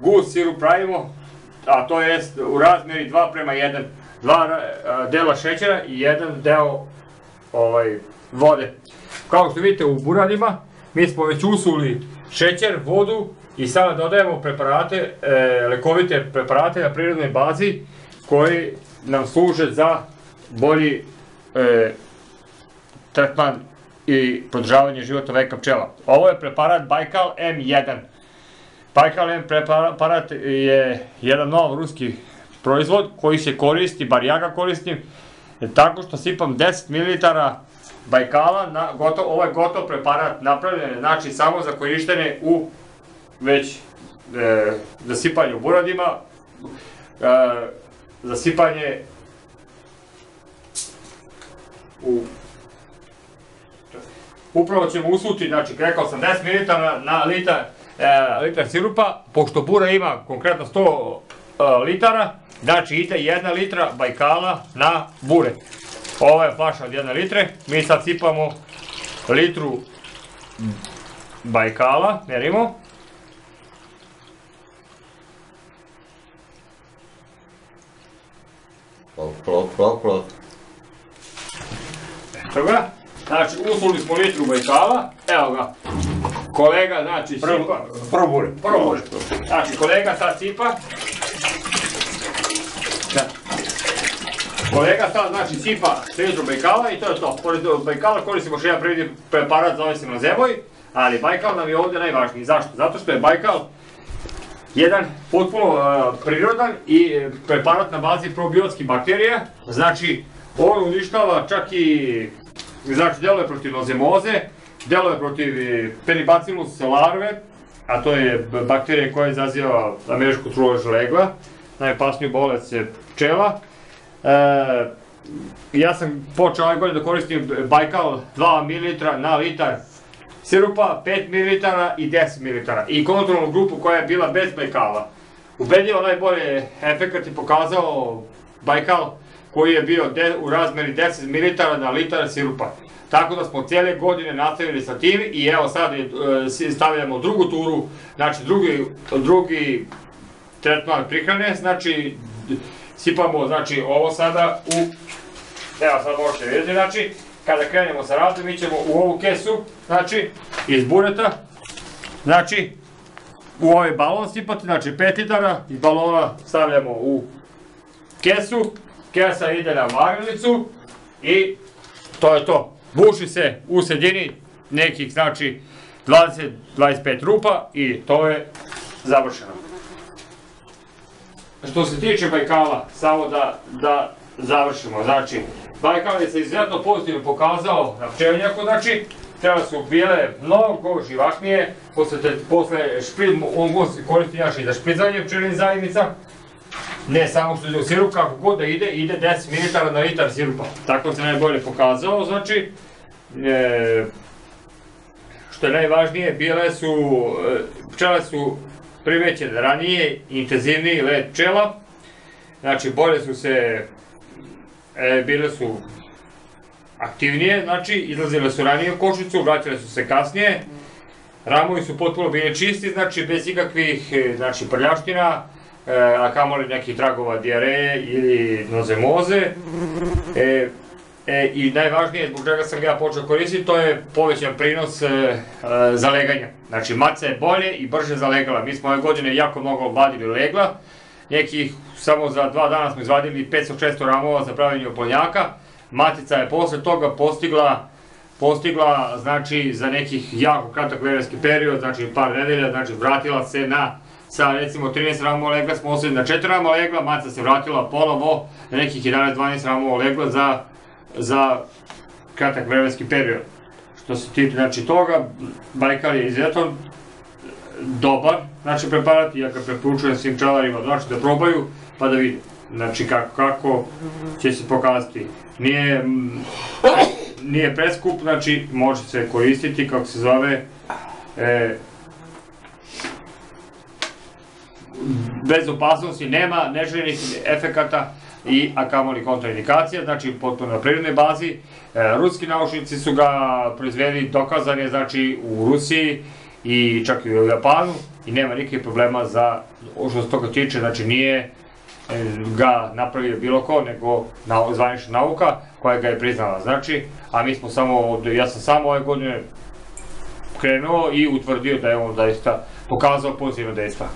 gust sirup pravimo, a to je u razmjeri 2:1, 2 dela šećera i 1 deo vode. Kao što vidite u buradima, mi smo već usuli šećer, vodu i sada dodajemo preparate, lekovite preparate na prirodnoj bazi koji nam služe za bolji tretman i podržavanje životnog veka pčela. Ovo je preparat Baikal M1. Baikal M preparat je jedan nov ruski proizvod koji se koristi, bar ja ga koristim, tako što sipam 10 ml Baikala, ovo je gotov preparat napravljen, znači samo za korištenje u već zasipanje u buradima, zasipanje upravo ćemo usuti, znači rekao sam 10 ml na litar sirupa, pošto bura ima konkretno 100 litara, znači ide 1 litra Baikala na bure. Ovo je flaša od 1 litre, mi sad sipamo litru Baikala, merimo. Plov. Eto ga, znači usuli smo litru Baikala, evo ga, kolega znači sipa. Prvo bure. Znači kolega sad sipa. Kolega sad znači sipa litru Baikala i to je to. Pored Baikala koristimo još jedan prirodni preparat, zove se Nozemoj, ali Baikal nam je ovdje najvažniji. Zašto? Zato što je Baikal jedan potpuno prirodan i preparat na bazi probiotskih bakterija, znači on uništava čak i, znači deluje protiv nozemoze, deluje protiv Peribacillus larve, a to je bakterija koja izaziva američku trulež legla, najopasniju bolest pčela. Ja sam počeo ove godine da koristim Baikal 2 ml na litar sirupa, 5 ml i 10 ml i kontrolnu grupu koja je bila bez Baikala. Ubedljivo najbolje efekat je pokazao Baikal koji je bio u razmeri 10 ml na litar sirupa. Tako da smo cijele godine nastavili sa tim i evo sad stavljamo drugu turu, znači drugi tretman prihrane, znači sipamo znači ovo sada u, evo sad možete vidjeti, znači kada krenemo sa radom mi ćemo u ovu kesu, znači iz bureta, znači u ovaj balon sipati, znači 5 litara iz balona stavljamo u kesu, kesa ide na varilicu i to je to. Buši se u sredini nekih, znači 20-25 rupa i to je završeno. Što se tiče Baikala, samo da završimo, znači Baikal je se izuzetno pozitivno pokazao na pčelinjaku, znači pčele su bile mnogo živahnije, on koristi naš i za špricanje pčelinjih zajednica, ne samo što ide u sirup, kako god da ide 10 ml na litar sirupa, tako se najbolje pokazao, znači što je najvažnije, pčele su primećene ranije, intenzivniji let pčela, znači bolje su se, bile su aktivnije, znači izlazile su ranije u košnicu, vraćale su se kasnije, ramovi su potpuno bili čisti, znači bez ikakvih prljavština, a kamoli nekih tragova dijareje ili nozemoze. I najvažnije, zbog čega sam ga počeo koristiti, to je povećan prinos zaleganja. Znači maca je bolje i brže zalegala. Mi smo ove godine jako mnogo obadili legla, nekih samo za 2 dana smo izvadili 500-600 ramova za pravljenje oplodnjaka. Matica je posle toga postigla, znači za nekih jako kratak vremenski period, znači par nedelja, znači vratila se sa recimo 13 ramova legla smo osvojili na 4 ramova legla, matica se vratila ponovo na nekih 11-12 ramova legla za kratak vremenski period. Što se tiče znači toga, Baikal je izuzetno dobar, znači preparat i ja ga preporučujem svim pčelarima, znači da probaju pa da vide, znači kako će se pokazati. Nije preskup, znači može se koristiti, kako se zove, bez opasnosti, nema neželjenih efekata a kamoli kontraindikacija, znači potpuno na prirodnoj bazi. Ruski naučnici su ga proizveli, dokazan je znači u Rusiji i čak i u Japanu, i nema nikakvih problema za što se toga tiče, znači nije ga napravio bilo ko, nego zvanična nauka koja ga je priznala, znači, a mi smo samo, ja sam samo ove godine krenuo i utvrdio da je on zaista pokazao pozitivno dejstva.